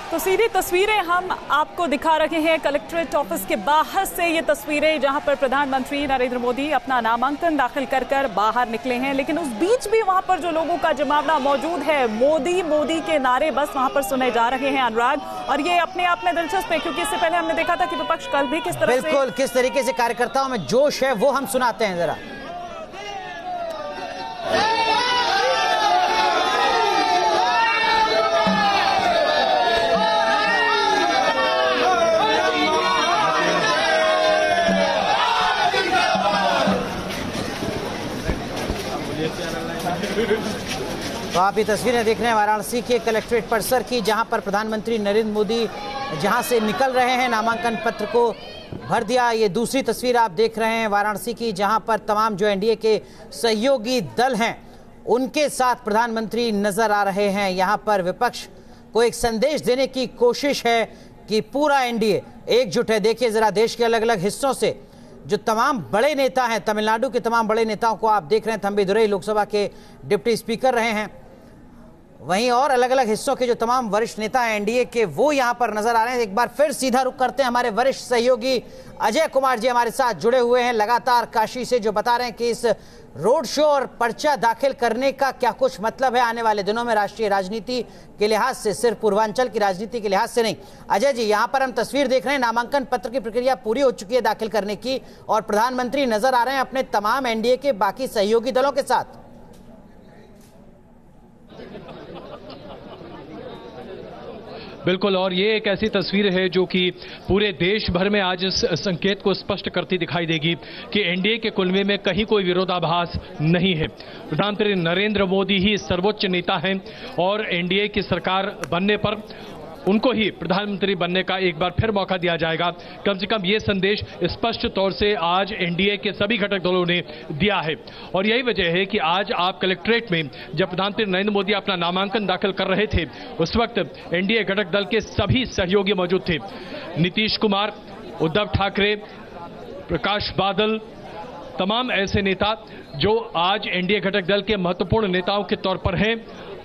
तो सीधी तस्वीरें हम आपको दिखा रहे हैं कलेक्ट्रेट ऑफिस के बाहर से। ये तस्वीरें जहां पर प्रधानमंत्री नरेंद्र मोदी अपना नामांकन दाखिल कर बाहर निकले हैं, लेकिन उस बीच भी वहां पर जो लोगों का जमावड़ा मौजूद है, मोदी मोदी के नारे बस वहां पर सुने जा रहे हैं अनुराग। और ये अपने आप में दिलचस्प है क्योंकि इससे पहले हमने देखा था कि विपक्ष कल भी किस तरह बिल्कुल किस तरीके से कार्यकर्ताओं में जोश है वो हम सुनाते हैं जरा। तो आप ये तस्वीरें देख रहे हैं वाराणसी के कलेक्ट्रेट परिसर की, जहां पर प्रधानमंत्री नरेंद्र मोदी जहां से निकल रहे हैं, नामांकन पत्र को भर दिया। ये दूसरी तस्वीर आप देख रहे हैं वाराणसी की, जहां पर तमाम जो एनडीए के सहयोगी दल हैं उनके साथ प्रधानमंत्री नजर आ रहे हैं। यहां पर विपक्ष को एक संदेश देने की कोशिश है कि पूरा एनडीए एकजुट है। देखिए जरा, देश के अलग अलग हिस्सों से जो तमाम बड़े नेता हैं, तमिलनाडु के तमाम बड़े नेताओं को आप देख रहे हैं। थंबीदुरई लोकसभा के डिप्टी स्पीकर रहे हैं, वहीं और अलग अलग हिस्सों के जो तमाम वरिष्ठ नेता हैं एनडीए के, वो यहां पर नजर आ रहे हैं। एक बार फिर सीधा रुख करते हैं, हमारे वरिष्ठ सहयोगी अजय कुमार जी हमारे साथ जुड़े हुए हैं लगातार काशी से, जो बता रहे हैं कि इस रोड शो और पर्चा दाखिल करने का क्या कुछ मतलब है आने वाले दिनों में राष्ट्रीय राजनीति के लिहाज से, सिर्फ पूर्वांचल की राजनीति के लिहाज से नहीं। अजय जी, यहां पर हम तस्वीर देख रहे हैं, नामांकन पत्र की प्रक्रिया पूरी हो चुकी है दाखिल करने की, और प्रधानमंत्री नजर आ रहे हैं अपने तमाम एनडीए के बाकी सहयोगी दलों के साथ। बिल्कुल, और ये एक ऐसी तस्वीर है जो कि पूरे देश भर में आज इस संकेत को स्पष्ट करती दिखाई देगी कि एनडीए के कुनबे में कहीं कोई विरोधाभास नहीं है। प्रधानमंत्री नरेंद्र मोदी ही सर्वोच्च नेता हैं और एनडीए की सरकार बनने पर उनको ही प्रधानमंत्री बनने का एक बार फिर मौका दिया जाएगा। कम से कम ये संदेश स्पष्ट तौर से आज एनडीए के सभी घटक दलों ने दिया है, और यही वजह है कि आज आप कलेक्ट्रेट में जब प्रधानमंत्री नरेंद्र मोदी अपना नामांकन दाखिल कर रहे थे, उस वक्त एनडीए घटक दल के सभी सहयोगी मौजूद थे। नीतीश कुमार, उद्धव ठाकरे, प्रकाश बादल, तमाम ऐसे नेता जो आज एनडीए घटक दल के महत्वपूर्ण नेताओं के तौर पर हैं,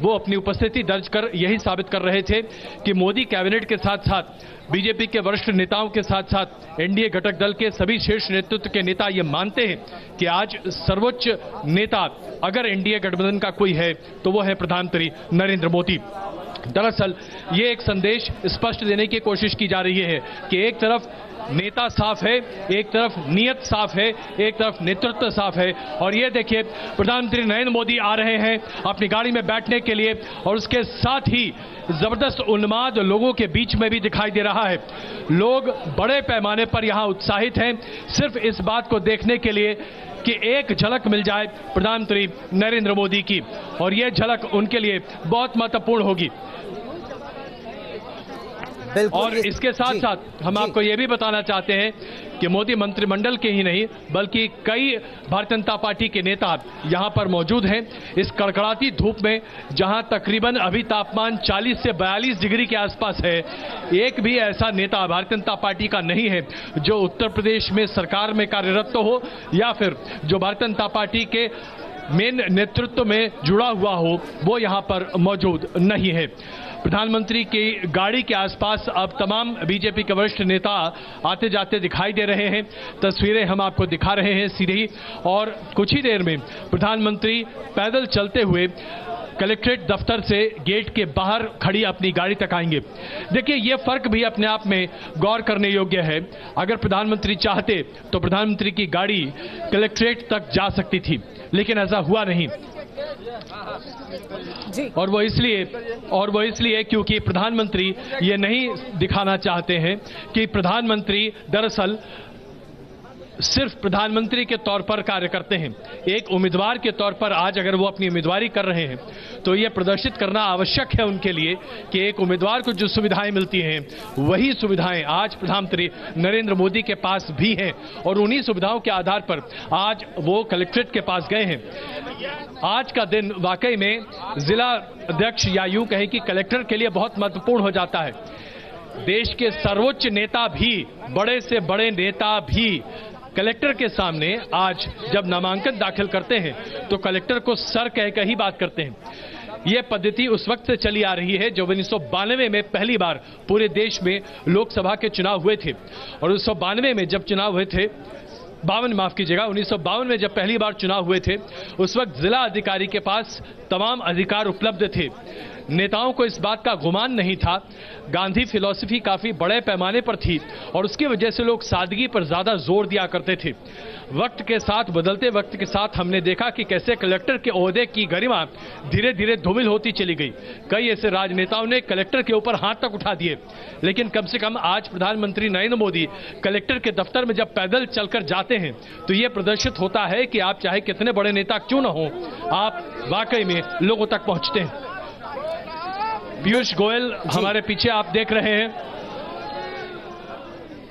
वो अपनी उपस्थिति दर्ज कर यही साबित कर रहे थे कि मोदी कैबिनेट के साथ साथ बीजेपी के वरिष्ठ नेताओं के साथ साथ एनडीए घटक दल के सभी शीर्ष नेतृत्व के नेता ये मानते हैं कि आज सर्वोच्च नेता अगर एनडीए गठबंधन का कोई है तो वो है प्रधानमंत्री नरेंद्र मोदी। दरअसल ये एक संदेश स्पष्ट देने की कोशिश की जा रही है कि एक तरफ नेता साफ है, एक तरफ नीयत साफ है, एक तरफ नेतृत्व साफ है। और ये देखिए, प्रधानमंत्री नरेंद्र मोदी आ रहे हैं अपनी गाड़ी में बैठने के लिए, और उसके साथ ही जबरदस्त उन्माद लोगों के बीच में भी दिखाई दे रहा है। लोग बड़े पैमाने पर यहां उत्साहित हैं सिर्फ इस बात को देखने के लिए कि एक झलक मिल जाए प्रधानमंत्री नरेंद्र मोदी की, और यह झलक उनके लिए बहुत महत्वपूर्ण होगी। और इसके साथ साथ हम आपको यह भी बताना चाहते हैं कि मोदी मंत्रिमंडल के ही नहीं बल्कि कई भारतीय जनता पार्टी के नेता यहां पर मौजूद हैं। इस कड़कड़ाती धूप में जहां तकरीबन अभी तापमान 40 से 42 डिग्री के आसपास है, एक भी ऐसा नेता भारतीय जनता पार्टी का नहीं है जो उत्तर प्रदेश में सरकार में कार्यरत हो या फिर जो भारतीय जनता पार्टी के मेन नेतृत्व में जुड़ा हुआ हो, वो यहां पर मौजूद नहीं है। प्रधानमंत्री की गाड़ी के आसपास अब तमाम बीजेपी के वरिष्ठ नेता आते जाते दिखाई दे रहे हैं। तस्वीरें हम आपको दिखा रहे हैं सीधी, और कुछ ही देर में प्रधानमंत्री पैदल चलते हुए कलेक्ट्रेट दफ्तर से गेट के बाहर खड़ी अपनी गाड़ी तक आएंगे। देखिए, यह फर्क भी अपने आप में गौर करने योग्य है। अगर प्रधानमंत्री चाहते तो प्रधानमंत्री की गाड़ी कलेक्ट्रेट तक जा सकती थी, लेकिन ऐसा हुआ नहीं। और वो इसलिए क्योंकि प्रधानमंत्री ये नहीं दिखाना चाहते हैं कि प्रधानमंत्री दरअसल सिर्फ प्रधानमंत्री के तौर पर कार्य करते हैं। एक उम्मीदवार के तौर पर आज अगर वो अपनी उम्मीदवारी कर रहे हैं तो ये प्रदर्शित करना आवश्यक है उनके लिए कि एक उम्मीदवार को जो सुविधाएं मिलती हैं वही सुविधाएं आज प्रधानमंत्री नरेंद्र मोदी के पास भी हैं, और उन्हीं सुविधाओं के आधार पर आज वो कलेक्ट्रेट के पास गए हैं। आज का दिन वाकई में जिला अध्यक्ष या यूं कहें कि कलेक्टर के लिए बहुत महत्वपूर्ण हो जाता है। देश के सर्वोच्च नेता भी, बड़े से बड़े नेता भी कलेक्टर के सामने आज जब नामांकन दाखिल करते हैं तो कलेक्टर को सर कहकर ही बात करते हैं। ये पद्धति उस वक्त से चली आ रही है जब 1992 में पहली बार पूरे देश में लोकसभा के चुनाव हुए थे। और 1992 में जब चुनाव हुए थे, 1952 में जब पहली बार चुनाव हुए थे, उस वक्त जिला अधिकारी के पास तमाम अधिकार उपलब्ध थे। नेताओं को इस बात का गुमान नहीं था। गांधी फिलॉसफी काफी बड़े पैमाने पर थी और उसकी वजह से लोग सादगी पर ज्यादा जोर दिया करते थे। वक्त के साथ, बदलते वक्त के साथ हमने देखा कि कैसे कलेक्टर के ओहदे की गरिमा धीरे धीरे धूमिल होती चली गई। कई ऐसे राजनेताओं ने कलेक्टर के ऊपर हाथ तक उठा दिए, लेकिन कम से कम आज प्रधानमंत्री नरेंद्र मोदी कलेक्टर के दफ्तर में जब पैदल चलकर जाते हैं तो यह प्रदर्शित होता है कि आप चाहे कितने बड़े नेता क्यों न हो, आप वाकई में लोगों तक पहुंचते हैं। पीयूष गोयल हमारे पीछे आप देख रहे हैं,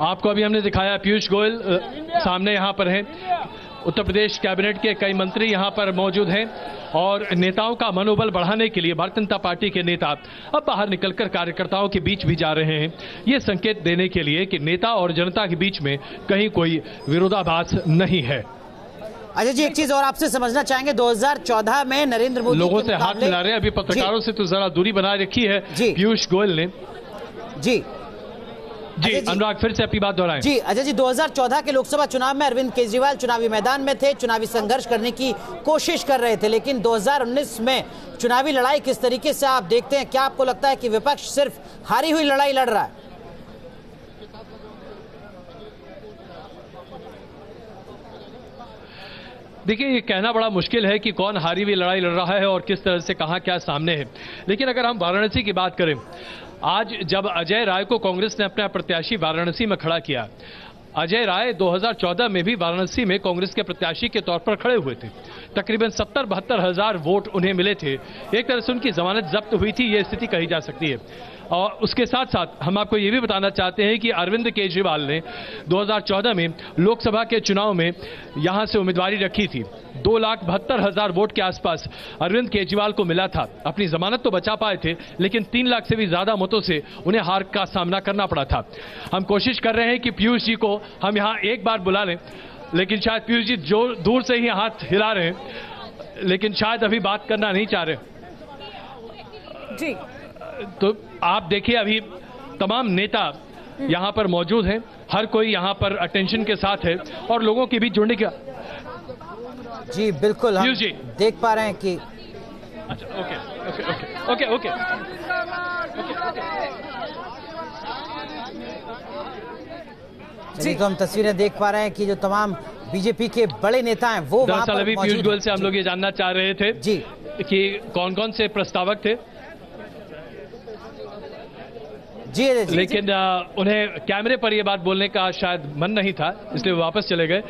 आपको अभी हमने दिखाया। पीयूष गोयल सामने यहां पर हैं। उत्तर प्रदेश कैबिनेट के कई मंत्री यहां पर मौजूद हैं और नेताओं का मनोबल बढ़ाने के लिए भारतीय जनता पार्टी के नेता अब बाहर निकलकर कार्यकर्ताओं के बीच भी जा रहे हैं, ये संकेत देने के लिए कि नेता और जनता के बीच में कहीं कोई विरोधाभास नहीं है। अजय जी, एक चीज और आपसे समझना चाहेंगे, 2014 में नरेंद्र मोदी लोगों से हाथ मिला रहे हैं, अभी पत्रकारों से तो जरा दूरी बनाए रखी है पीयूष गोयल ने। जी अनुराग, फिर से अपनी बात दोहराएं। जी अजय जी, 2014 के लोकसभा चुनाव में अरविंद केजरीवाल चुनावी मैदान में थे, चुनावी संघर्ष करने की कोशिश कर रहे थे, लेकिन 2019 में चुनावी लड़ाई किस तरीके से आप देखते हैं? क्या आपको लगता है कि विपक्ष सिर्फ हारी हुई लड़ाई लड़ रहा है? देखिए, ये कहना बड़ा मुश्किल है कि कौन हारी हुई लड़ाई लड़ रहा है और किस तरह से कहां क्या सामने है। लेकिन अगर हम वाराणसी की बात करें, आज जब अजय राय को कांग्रेस ने अपना प्रत्याशी वाराणसी में खड़ा किया, अजय राय 2014 में भी वाराणसी में कांग्रेस के प्रत्याशी के तौर पर खड़े हुए थे। तकरीबन 70-72 हजार वोट उन्हें मिले थे। एक तरह से उनकी जमानत जब्त हुई थी, ये स्थिति कही जा सकती है। और उसके साथ साथ हम आपको ये भी बताना चाहते हैं कि अरविंद केजरीवाल ने 2014 में लोकसभा के चुनाव में यहां से उम्मीदवारी रखी थी। 2,72,000 वोट के आसपास अरविंद केजरीवाल को मिला था। अपनी जमानत तो बचा पाए थे, लेकिन 3 लाख से भी ज्यादा मतों से उन्हें हार का सामना करना पड़ा था। हम कोशिश कर रहे हैं कि पीयूष जी को हम यहां एक बार बुला लें, लेकिन शायद पीयूष जी जो दूर से ही हाथ हिला रहे हैं, लेकिन शायद अभी बात करना नहीं चाह रहे जी। तो आप देखिए, अभी तमाम नेता यहां पर मौजूद हैं, हर कोई यहां पर अटेंशन के साथ है और लोगों के बीच जुड़ने का। जी बिल्कुल, हम देख पा रहे हैं कि अच्छा, ओके। जी, तो हम तस्वीरें देख पा रहे हैं कि जो तमाम बीजेपी के बड़े नेता हैं वो वहां पर अभी पीयूष गोयल से हम लोग ये जानना चाह रहे थे जी कि कौन कौन से प्रस्तावक थे। जी, लेकिन उन्हें कैमरे पर यह बात बोलने का शायद मन नहीं था, इसलिए वो वापस चले गए।